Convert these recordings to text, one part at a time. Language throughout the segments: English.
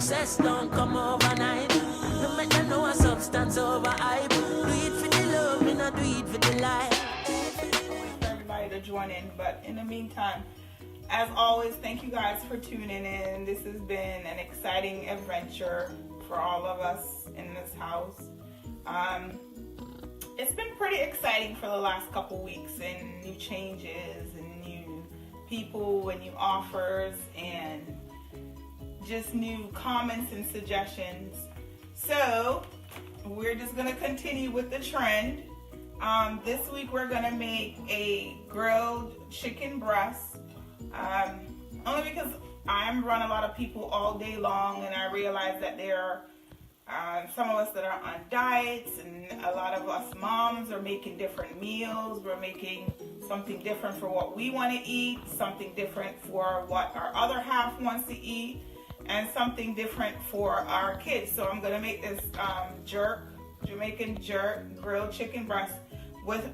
Success don't come overnight. No make them know a substance over hype. Do it for the love, me not do it for the life. For everybody to join in, but in the meantime, as always, thank you guys for tuning in. This has been an exciting adventure for all of us in this house. It's been pretty exciting for the last couple weeks, and new changes and new people and new offers and just new comments and suggestions. So we're just going to continue with the trend. This week we're going to make a grilled chicken breast, only because I'm around a lot of people all day long, and I realize that there are some of us that are on diets, and a lot of us moms are making different meals. We're making something different for what we want to eat, something different for what our other half wants to eat, and something different for our kids. So I'm going to make this Jamaican jerk grilled chicken breast with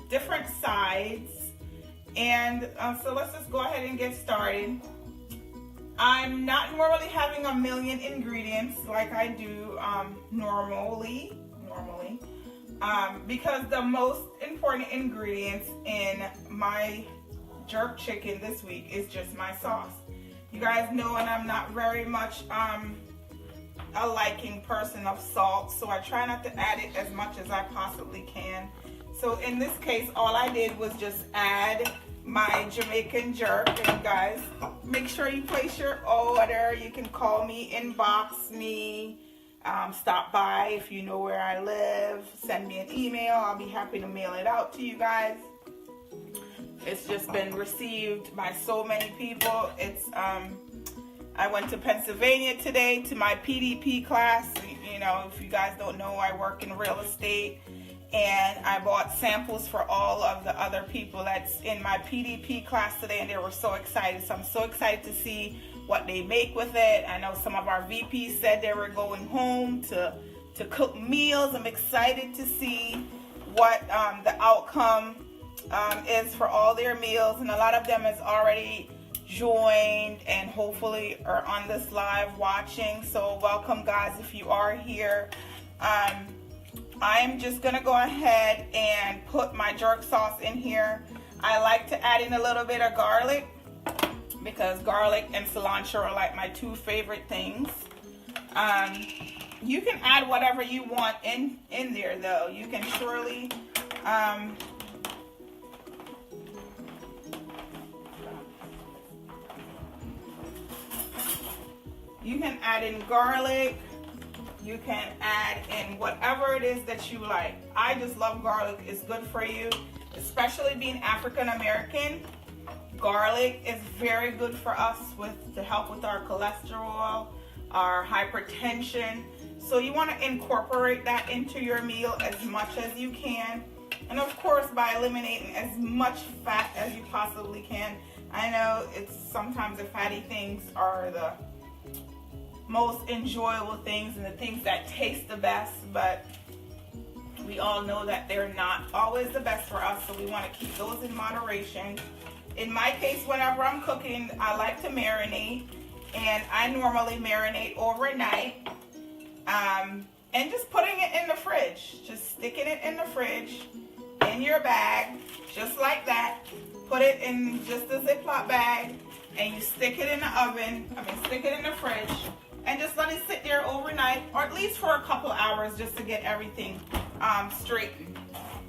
different sides. And so let's just go ahead and get started. I'm not normally having a million ingredients like I do normally, because the most important ingredients in my jerk chicken this week is just my sauce. You guys know, and I'm not very much a liking person of salt, so I try not to add it as much as I possibly can. So in this case, all I did was just add my Jamaican jerk. And you guys, make sure you place your order. You can call me, inbox me, stop by if you know where I live, send me an email. I'll be happy to mail it out to you guys. It's just been received by so many people. I went to Pennsylvania today to my PDP class. You know, if you guys don't know, I work in real estate. And I bought samples for all of the other people that's in my PDP class today, and they were so excited. So I'm so excited to see what they make with it. I know some of our VPs said they were going home to cook meals. I'm excited to see what the outcome is for all their meals. And a lot of them has already joined and hopefully are on this live watching. So welcome, guys, if you are here. I'm just going to go ahead and put my jerk sauce in here. I like to add in a little bit of garlic because garlic and cilantro are like my two favorite things. You can add whatever you want in there, though. You can surely you can add in garlic. You can add in whatever it is that you like. I just love garlic. It's good for you, especially being African American. Garlic is very good for us to help with our cholesterol, our hypertension. So you want to incorporate that into your meal as much as you can. And of course, by eliminating as much fat as you possibly can. I know it's sometimes the fatty things are the most enjoyable things and the things that taste the best, but we all know that they're not always the best for us, so we want to keep those in moderation. In my case, whenever I'm cooking, I like to marinate, and I normally marinate overnight, and just putting it in the fridge, just sticking it in the fridge in your bag, just like that. Put it in just a Ziploc bag, and you stick it in the oven, stick it in the fridge, and just let it sit there overnight, or at least for a couple hours, just to get everything straightened.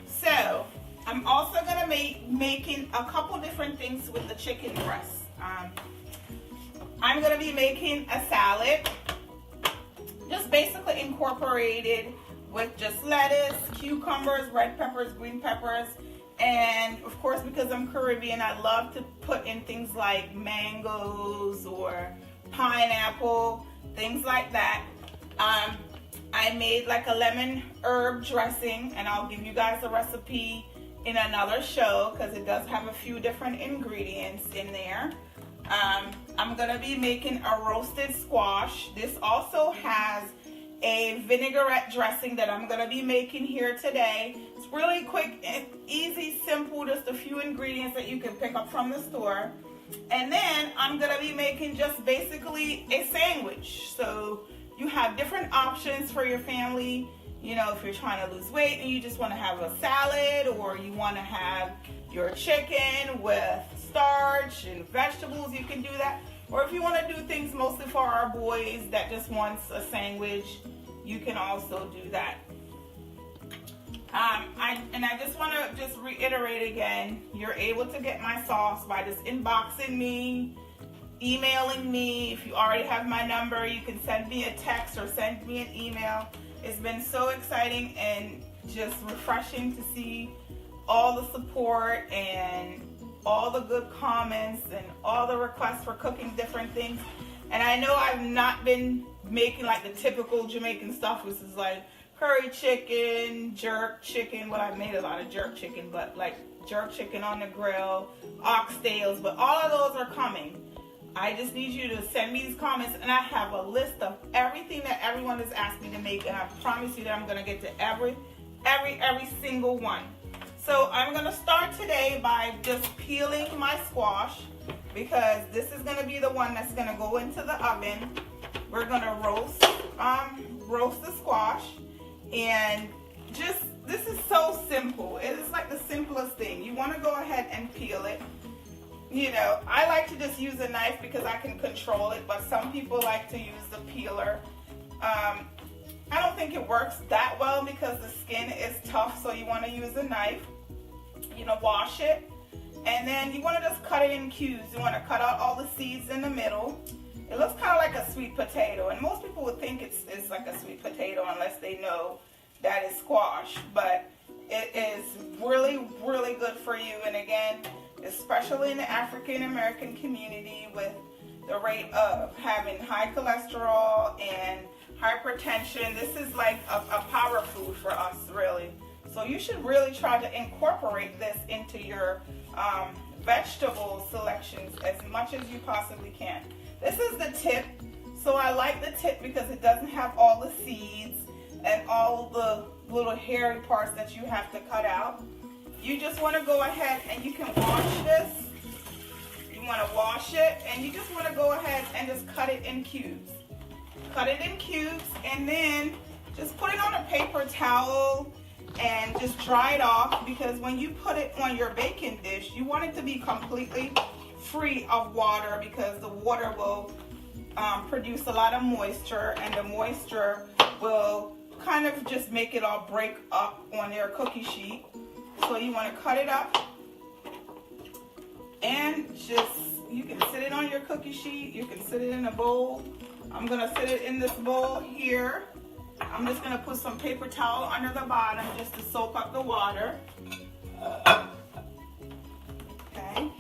So I'm also going to making a couple different things with the chicken breast. I'm going to be making a salad, just basically incorporated with just lettuce, cucumbers, red peppers, green peppers, and of course, because I'm Caribbean, I love to put in things like mangoes or pineapple, things like that. I made like a lemon herb dressing, and I'll give you guys a recipe in another show because it does have a few different ingredients in there. I'm gonna be making a roasted squash. This also has a vinaigrette dressing that I'm gonna be making here today. It's really quick and easy, simple, just a few ingredients that you can pick up from the store. And then I'm gonna be making just basically a sandwich. So you have different options for your family. You know, if you're trying to lose weight and you just want to have a salad, or you want to have your chicken with starch and vegetables, you can do that. Or if you want to do things mostly for our boys that just wants a sandwich, you can also do that. I just want to just reiterate again, you're able to get my sauce by just inboxing me, emailing me. If you already have my number, you can send me a text or send me an email. It's been so exciting and just refreshing to see all the support and all the good comments and all the requests for cooking different things. And I know I've not been making like the typical Jamaican stuff, which is like curry chicken, jerk chicken. Well, I've made a lot of jerk chicken, but like jerk chicken on the grill, oxtails, but all of those are coming. I just need you to send me these comments, and I have a list of everything that everyone has asked me to make, and I promise you that I'm going to get to every single one. So I'm going to start today by just peeling my squash, because this is going to be the one that's going to go into the oven. We're going to roast the squash, and just, this is so simple. It is like the simplest thing. You want to go ahead and peel it. You know, I like to just use a knife because I can control it, but some people like to use the peeler. I don't think it works that well because the skin is tough, so you want to use a knife. You know, wash it, and then you want to just cut it in cubes. You want to cut out all the seeds in the middle. It looks kind of like a sweet potato, and most people would think it's like a sweet potato unless they know that it's squash, but it is really, really good for you. And again, especially in the African American community, with the rate of having high cholesterol and hypertension, this is like a power food for us, really. So you should really try to incorporate this into your vegetable selections as much as you possibly can. This is the tip. So I like the tip because it doesn't have all the seeds and all the little hairy parts that you have to cut out. You just want to go ahead and you can wash this. You want to wash it, and you just want to go ahead and just cut it in cubes. Cut it in cubes, and then just put it on a paper towel and just dry it off, because when you put it on your baking dish, you want it to be completely free of water, because the water will produce a lot of moisture, and the moisture will kind of just make it all break up on your cookie sheet. So you want to cut it up, and just, you can sit it on your cookie sheet, you can sit it in a bowl. I'm going to sit it in this bowl here. I'm just going to put some paper towel under the bottom just to soak up the water. Okay.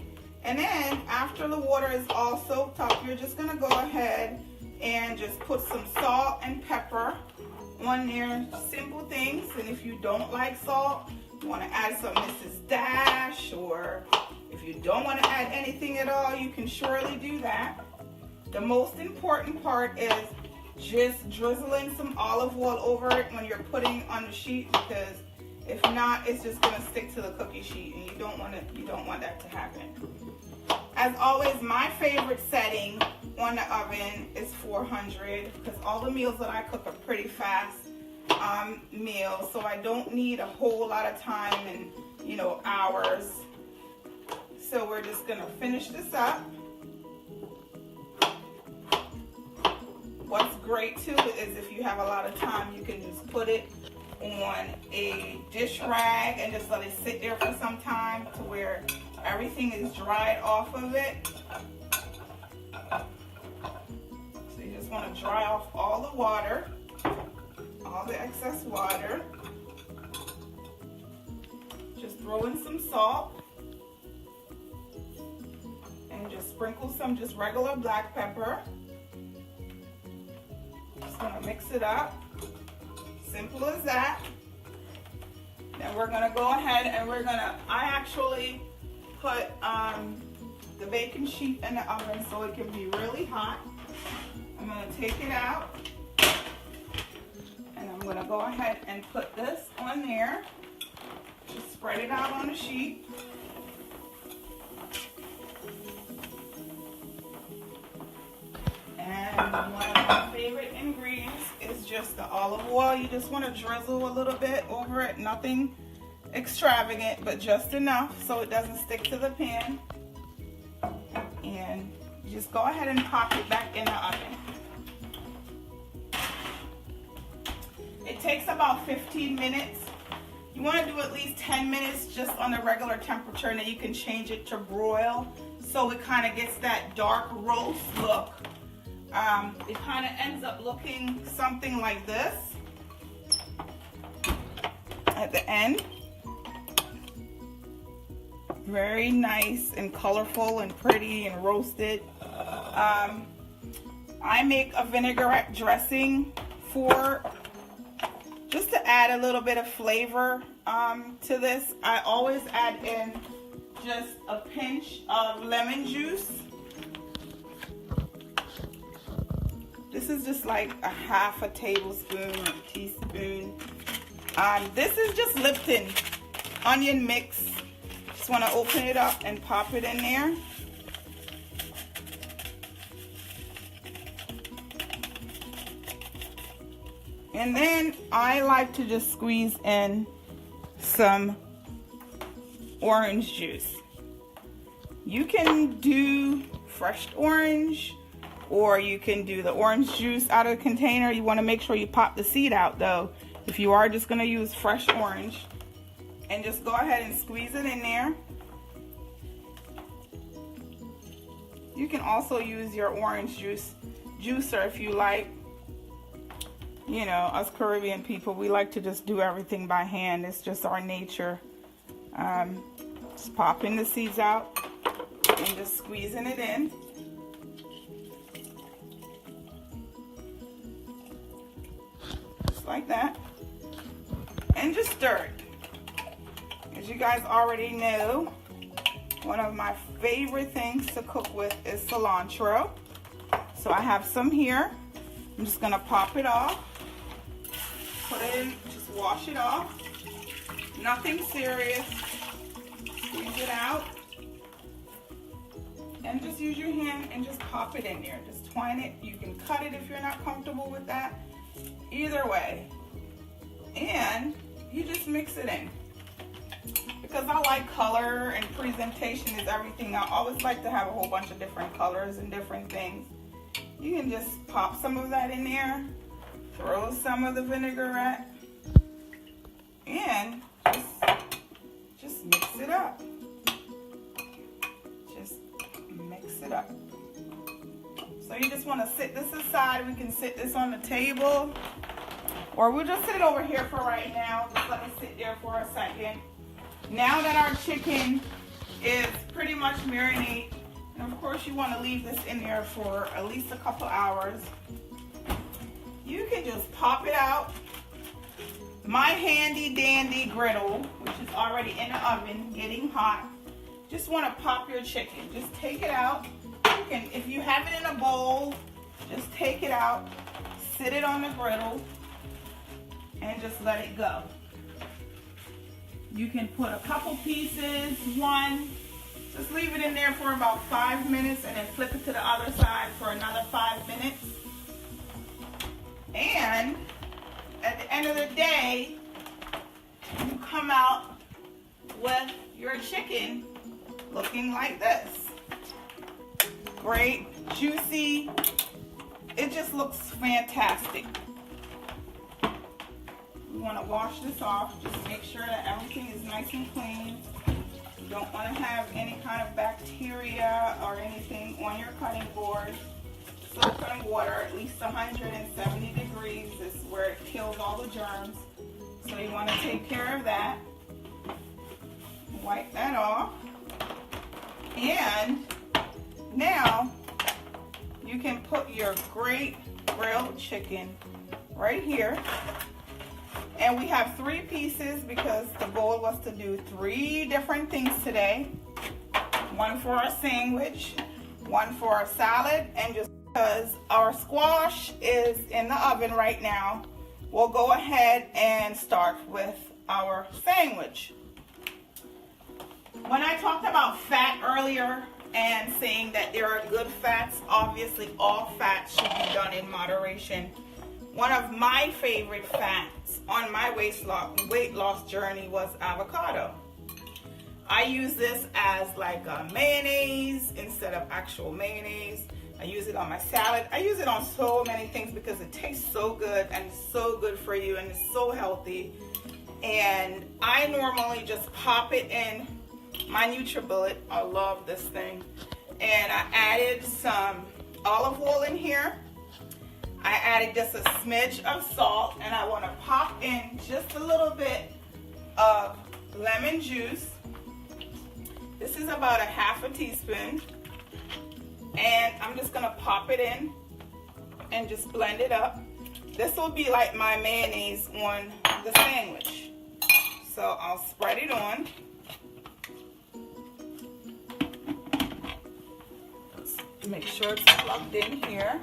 And then after the water is all soaked up, you're just going to go ahead and just put some salt and pepper on there. Simple things. And if you don't like salt, you want to add some Mrs. Dash, or if you don't want to add anything at all, you can surely do that. The most important part is just drizzling some olive oil over it when you're putting on the sheet, because if not, it's just going to stick to the cookie sheet, and you don't want that to happen. As always, my favorite setting on the oven is 400, because all the meals that I cook are pretty fast meals, so I don't need a whole lot of time and, you know, hours. So we're just going to finish this up. What's great too is if you have a lot of time, you can just put it on a dish rag and just let it sit there for some time to where everything is dried off of it. So you just want to dry off all the water, all the excess water. Just throw in some salt and just sprinkle some just regular black pepper. Just gonna mix it up. Simple as that. Then we're gonna go ahead and I actually put the baking sheet in the oven so it can be really hot. I'm gonna take it out, and I'm gonna go ahead and put this on there. Just spread it out on the sheet. One of my favorite ingredients is just the olive oil. You just want to drizzle a little bit over it. Nothing extravagant, but just enough so it doesn't stick to the pan. And you just go ahead and pop it back in the oven. It takes about 15 minutes. You want to do at least 10 minutes just on the regular temperature, and then you can change it to broil so it kind of gets that dark roast look. It kind of ends up looking something like this at the end. Very nice and colorful and pretty and roasted. I make a vinaigrette dressing just to add a little bit of flavor to this. I always add in just a pinch of lemon juice. This is just like a half a tablespoon or a teaspoon. This is just Lipton onion mix. Just want to open it up and pop it in there. And then I like to just squeeze in some orange juice. You can do fresh orange, or you can do the orange juice out of the container. You want to make sure you pop the seed out though, if you are just going to use fresh orange. And just go ahead and squeeze it in there. You can also use your orange juicer if you like. You know, us Caribbean people, we like to just do everything by hand. It's just our nature. Just popping the seeds out and just squeezing it in. Just like that. And just stir it. As you guys already know, one of my favorite things to cook with is cilantro. So I have some here. I'm just gonna pop it off. Put it in, just wash it off. Nothing serious. Squeeze it out. And just use your hand and just pop it in there. Just twine it. You can cut it if you're not comfortable with that. Either way. And you just mix it in. Because I like color and presentation is everything. I always like to have a whole bunch of different colors and different things. You can just pop some of that in there. Throw some of the vinaigrette and just mix it up. Just mix it up. So you just want to sit this aside. We can sit this on the table, or we'll just sit it over here for right now. Just let it sit there for a second. Now that our chicken is pretty much marinated, and of course you want to leave this in there for at least a couple hours. You can just pop it out. My handy dandy griddle, which is already in the oven, getting hot. Just want to pop your chicken. Just take it out. You can, if you have it in a bowl, just take it out, sit it on the griddle, and just let it go. You can put a couple pieces, one. Just leave it in there for about 5 minutes and then flip it to the other side for another 5 minutes. And at the end of the day, you come out with your chicken looking like this. Great, juicy. It just looks fantastic. You want to wash this off. Just make sure that everything is nice and clean. You don't want to have any kind of bacteria or anything on your cutting board. Soak it in water, at least 170 degrees. This is where it kills all the germs. So you want to take care of that. Wipe that off. And now you can put your great grilled chicken right here. And we have 3 pieces because the goal was to do 3 different things today. One for a sandwich, one for a salad, and just because our squash is in the oven right now, we'll go ahead and start with our sandwich. When I talked about fat earlier, and saying that there are good fats. Obviously, all fats should be done in moderation. One of my favorite fats on my weight loss journey was avocado. I use this as like a mayonnaise instead of actual mayonnaise. I use it on my salad. I use it on so many things because it tastes so good and it's so good for you and it's so healthy. And I normally just pop it in my NutriBullet. I love this thing. And I added some olive oil in here. I added just a smidge of salt, and I want to pop in just a little bit of lemon juice. This is about a half a teaspoon. And I'm just going to pop it in and just blend it up. This will be like my mayonnaise on the sandwich. So I'll spread it on. Let's make sure it's plugged in here.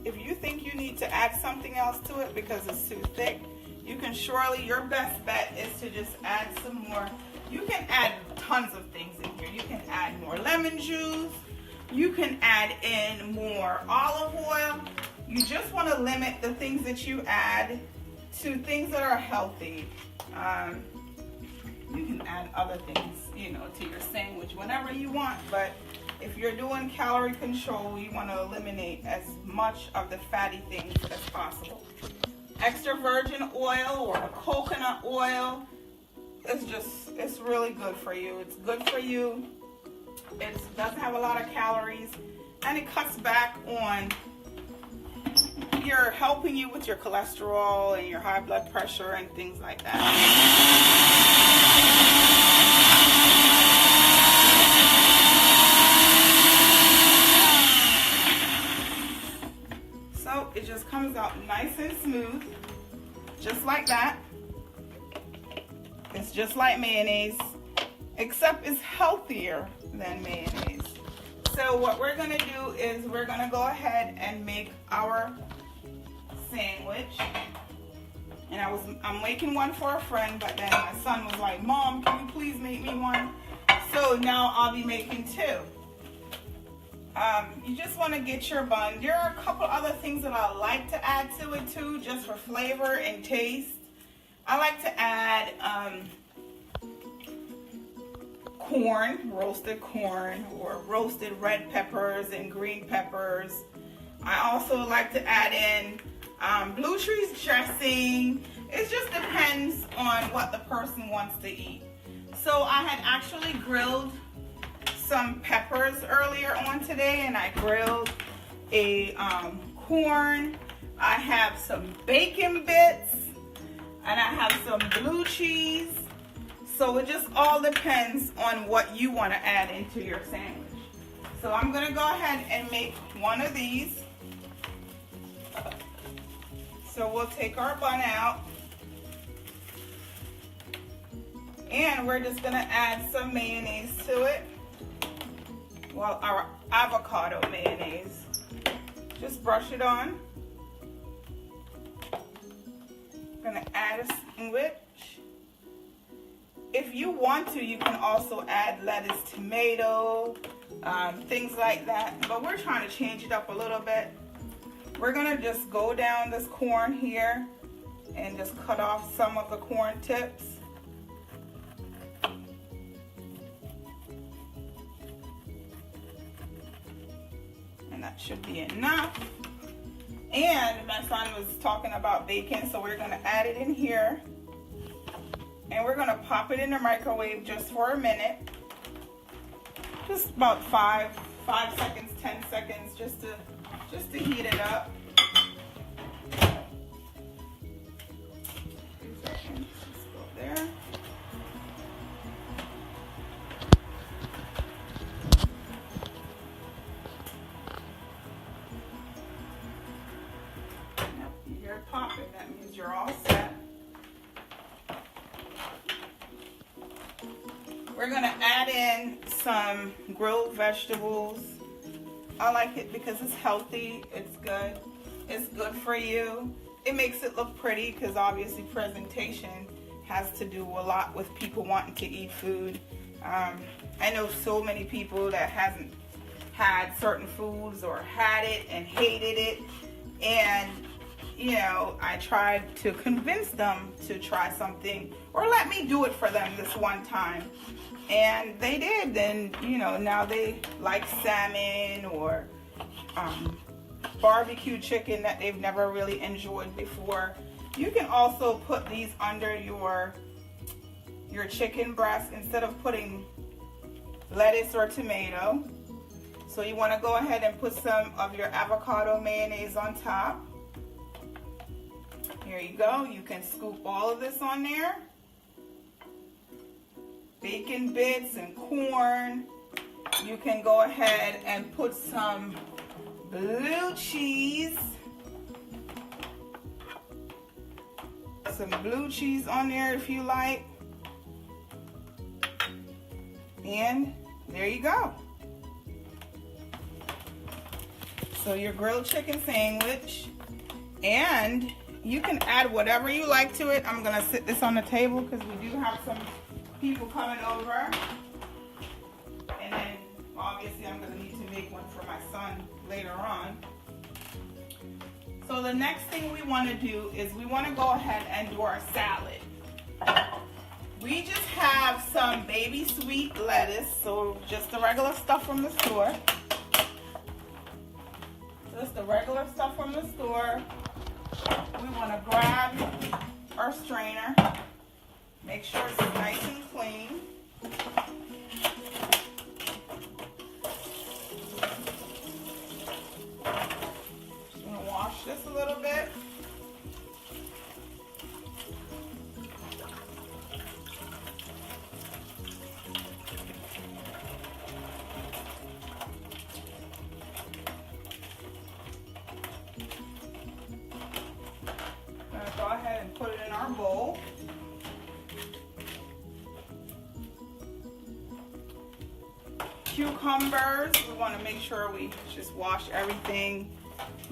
If you think you need to add something else to it because it's too thick, you can surely, your best bet is to just add some more. You can add tons of things in here. You can add more lemon juice. You can add in more olive oil. You just want to limit the things that you add to things that are healthy. You can add other things, you know, to your sandwich whenever you want, but if you're doing calorie control, you want to eliminate as much of the fatty things as possible. Extra virgin oil or coconut oil, it's really good for you. It's good for you. It doesn't have a lot of calories, and it cuts back on helping you with your cholesterol and your high blood pressure and things like that. So it just comes out nice and smooth, just like that. It's just like mayonnaise, except it's healthier than mayonnaise. So what we're gonna do is we're gonna go ahead and make our sandwich. And I'm making one for a friend, but then my son was like, "Mom, can you please make me one?" So now I'll be making two. You just want to get your bun. There are a couple other things that I like to add to it too, just for flavor and taste. I like to add corn, roasted corn, or roasted red peppers and green peppers. I also like to add in blue cheese dressing. It just depends on what the person wants to eat. So I had actually grilled some peppers earlier on today, and I grilled a corn. I have some bacon bits, and I have some blue cheese. So it just all depends on what you want to add into your sandwich. So I'm going to go ahead and make one of these. So we'll take our bun out, and we're just going to add some mayonnaise to it. Well, our avocado mayonnaise. Just brush it on. I'm going to add a sandwich. If you want to, you can also add lettuce, tomato, things like that. But we're trying to change it up a little bit. We're going to just go down this corn here and just cut off some of the corn tips. And that should be enough. And my son was talking about bacon, so we're going to add it in here. And we're going to pop it in the microwave just for a minute. Just about 5 seconds, 10 seconds, just to heat it up. 2 seconds. Let's go there. You're popping, that means you're all set. We're gonna add in some grilled vegetables. I like it because it's healthy, it's good for you. It makes it look pretty because obviously presentation has to do a lot with people wanting to eat food. I know so many people that hasn't had certain foods or had it and hated it, and you know, I tried to convince them to try something or let me do it for them this one time, and they did. And you know, now they like salmon or barbecue chicken that they've never really enjoyed before. You can also put these under your chicken breast instead of putting lettuce or tomato. So you want to go ahead and put some of your avocado mayonnaise on top. Here you go. You can scoop all of this on there. Bacon bits and corn. You can go ahead and put some blue cheese. Some blue cheese on there if you like. And there you go. So your grilled chicken sandwich, and you can add whatever you like to it. I'm gonna sit this on the table because we do have some people coming over, and then obviously I'm gonna need to make one for my son later on. So the next thing we want to do is we want to go ahead and do our salad. We just have some baby sweet lettuce, so just the regular stuff from the store. Just the regular stuff from the store. We want to grab our strainer. Make sure it's nice and clean. Just going to wash this a little bit. Go ahead and put it in our bowl. Cucumbers, we want to make sure we just wash everything,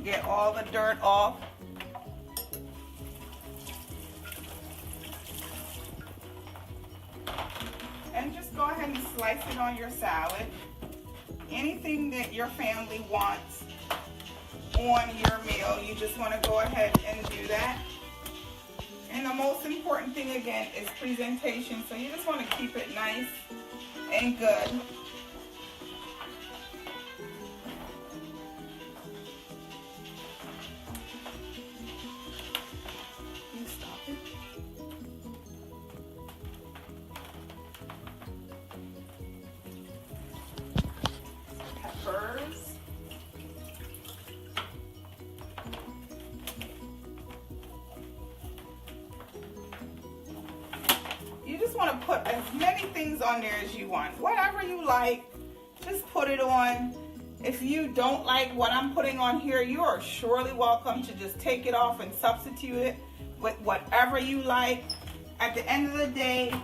get all the dirt off. And just go ahead and slice it on your salad. Anything that your family wants on your meal, you just want to go ahead and do that. And the most important thing again is presentation, so you just want to keep it nice and good. You stop it. Peppers. You just want to put as many things on there as you want. Whatever you like, just put it on. If you don't like what I'm putting on here, you are surely welcome to just take it off and substitute it with whatever you like. At the end of the day,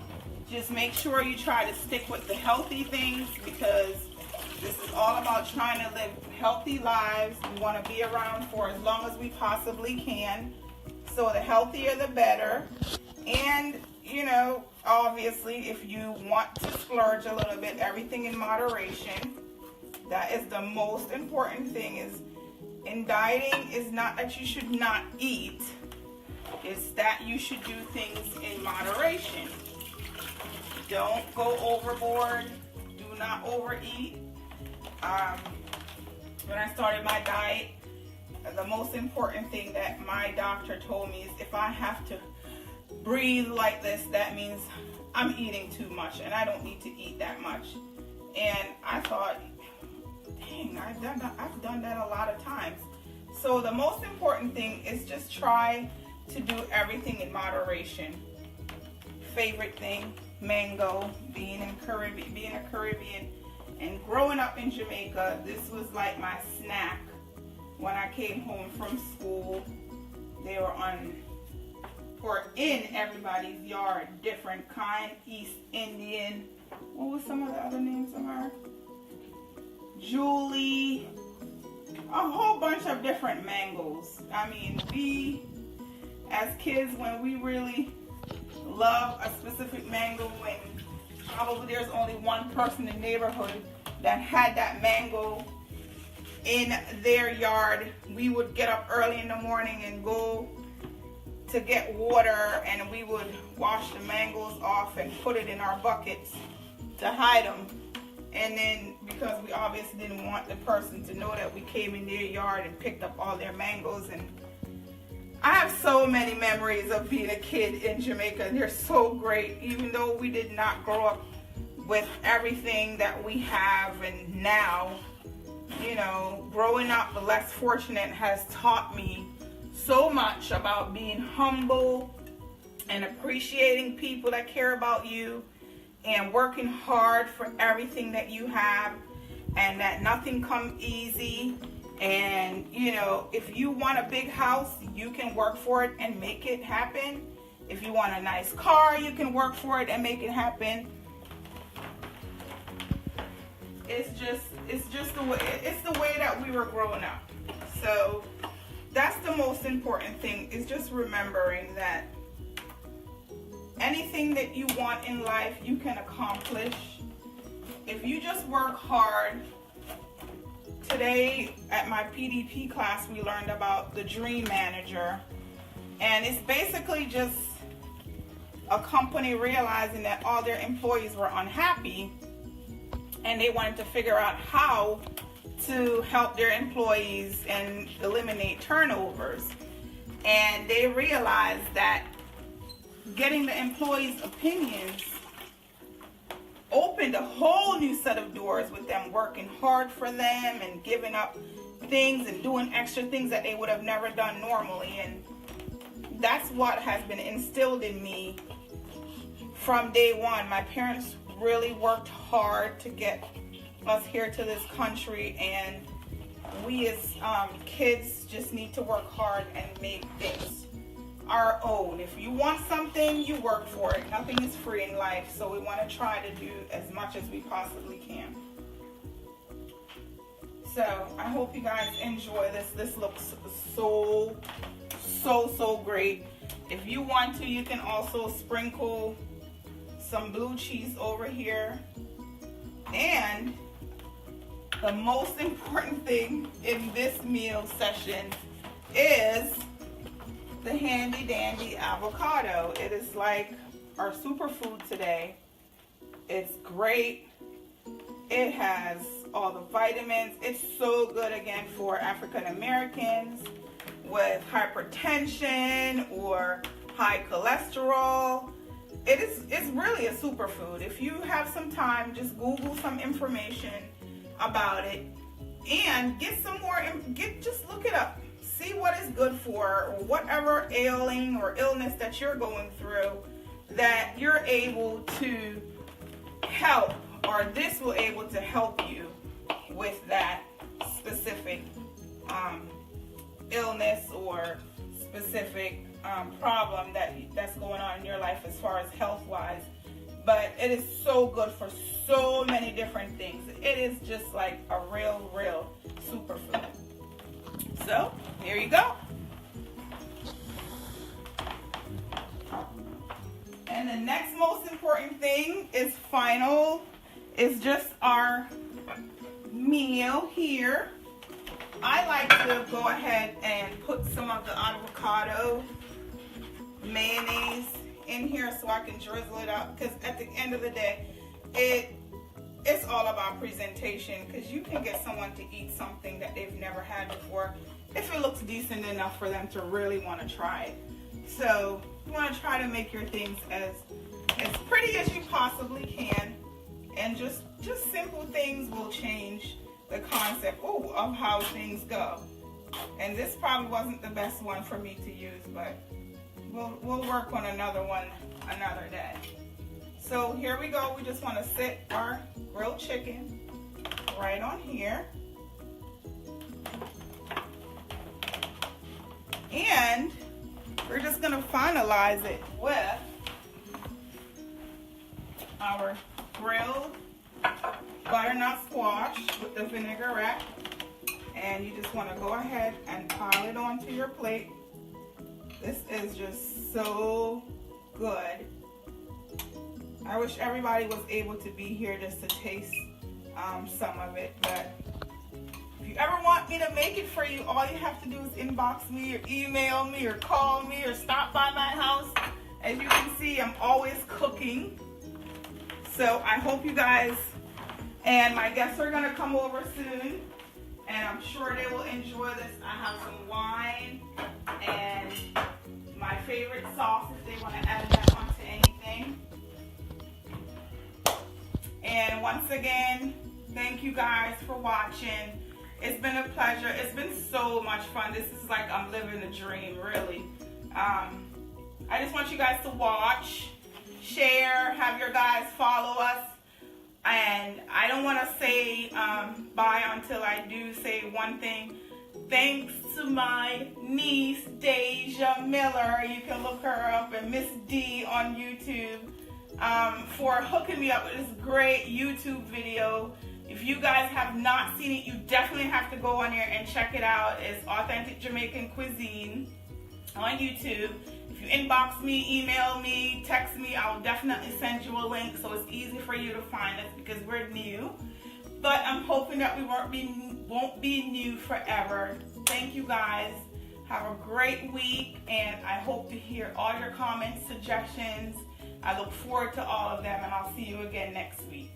just make sure you try to stick with the healthy things, because this is all about trying to live healthy lives. We want to be around for as long as we possibly can. So the healthier the better. And you know, obviously, if you want to splurge a little bit, everything in moderation. That is the most important thing. Is in dieting is not that you should not eat. It's that you should do things in moderation. Don't go overboard. Do not overeat. When I started my diet, the most important thing that my doctor told me is if I have to breathe like this, that means I'm eating too much, and I don't need to eat that much. And I thought, dang, I've done that a lot of times. So the most important thing is just try to do everything in moderation. Favorite thing, mango. Being a Caribbean and growing up in Jamaica, this was like my snack. When I came home from school, they were in everybody's yard, different kind, East Indian, What was some of the other names of her? Julie. A whole bunch of different mangoes. I mean, we as kids, when we really love a specific mango, and probably there's only one person in the neighborhood that had that mango in their yard, we would get up early in the morning and go to get water, and we would wash the mangoes off and put it in our buckets to hide them. And then, because we obviously didn't want the person to know that we came in their yard and picked up all their mangoes. And I have so many memories of being a kid in Jamaica. They're so great, even though we did not grow up with everything that we have. And now, you know, growing up, the less fortunate has taught me so much about being humble and appreciating people that care about you, and working hard for everything that you have, and that nothing comes easy. And you know, if you want a big house, you can work for it and make it happen. If you want a nice car, you can work for it and make it happen. It's just the way that we were growing up. So that's the most important thing, is just remembering that anything that you want in life, you can accomplish if you just work hard. Today at my PDP class, we learned about the dream manager, and it's basically just a company realizing that all their employees were unhappy, and they wanted to figure out how to help their employees and eliminate turnovers. And they realized that getting the employees' opinions opened a whole new set of doors, with them working hard for them and giving up things and doing extra things that they would have never done normally. And that's what has been instilled in me from day one. My parents really worked hard to get us here to this country, and we as kids just need to work hard and make things our own. If you want something, you work for it. Nothing is free in life, so we want to try to do as much as we possibly can. So I hope you guys enjoy this. This looks so great. If you want to, you can also sprinkle some blue cheese over here. And the most important thing in this meal session is the handy dandy avocado. It is like our superfood today. It's great. It has all the vitamins. It's so good, again, for African Americans with hypertension or high cholesterol. It's really a superfood. If you have some time, just Google some information about it and get some more. Just look it up. See what is good for, or whatever ailing or illness that you're going through, that you're able to help, or this will able to help you with that specific illness or specific problem that's going on in your life as far as health-wise. But it is so good for so many different things. It is just like a real superfood. So, here you go. And the next most important thing is just our meal here. I like to go ahead and put some of the avocado mayonnaise in here so I can drizzle it out, because at the end of the day, it's all about presentation, because you can get someone to eat something that they've never had before if it looks decent enough for them to really want to try it. So you want to try to make your things as pretty as you possibly can, and just simple things will change the concept of how things go. And this probably wasn't the best one for me to use, but we'll work on another one another day. So here we go. We just want to sit our grilled chicken right on here. And we're just going to finalize it with our grilled butternut squash with the vinaigrette. And you just want to go ahead and pile it onto your plate. This is just so good. I wish everybody was able to be here just to taste some of it, but if you ever want me to make it for you, all you have to do is inbox me or email me or call me or stop by my house. As you can see, I'm always cooking. So I hope you guys, and my guests are gonna come over soon, and I'm sure they will enjoy this. I have some wine and my favorite sauce if they want to add that onto anything. And once again, thank you guys for watching. It's been a pleasure. It's been so much fun. This is like I'm living a dream, really. I just want you guys to watch, share, have your guys follow us. And I don't want to say bye until I do say one thing. Thanks to my niece, Deja Miller. You can look her up at Miss D on YouTube. For hooking me up with this great YouTube video. If you guys have not seen it, you definitely have to go on here and check it out. It's Authentic Jamaican Cuisine on YouTube. If you inbox me, email me, text me, I'll definitely send you a link so it's easy for you to find us because we're new. But I'm hoping that we won't be new forever. Thank you guys. Have a great week, and I hope to hear all your comments, suggestions. I look forward to all of them, and I'll see you again next week.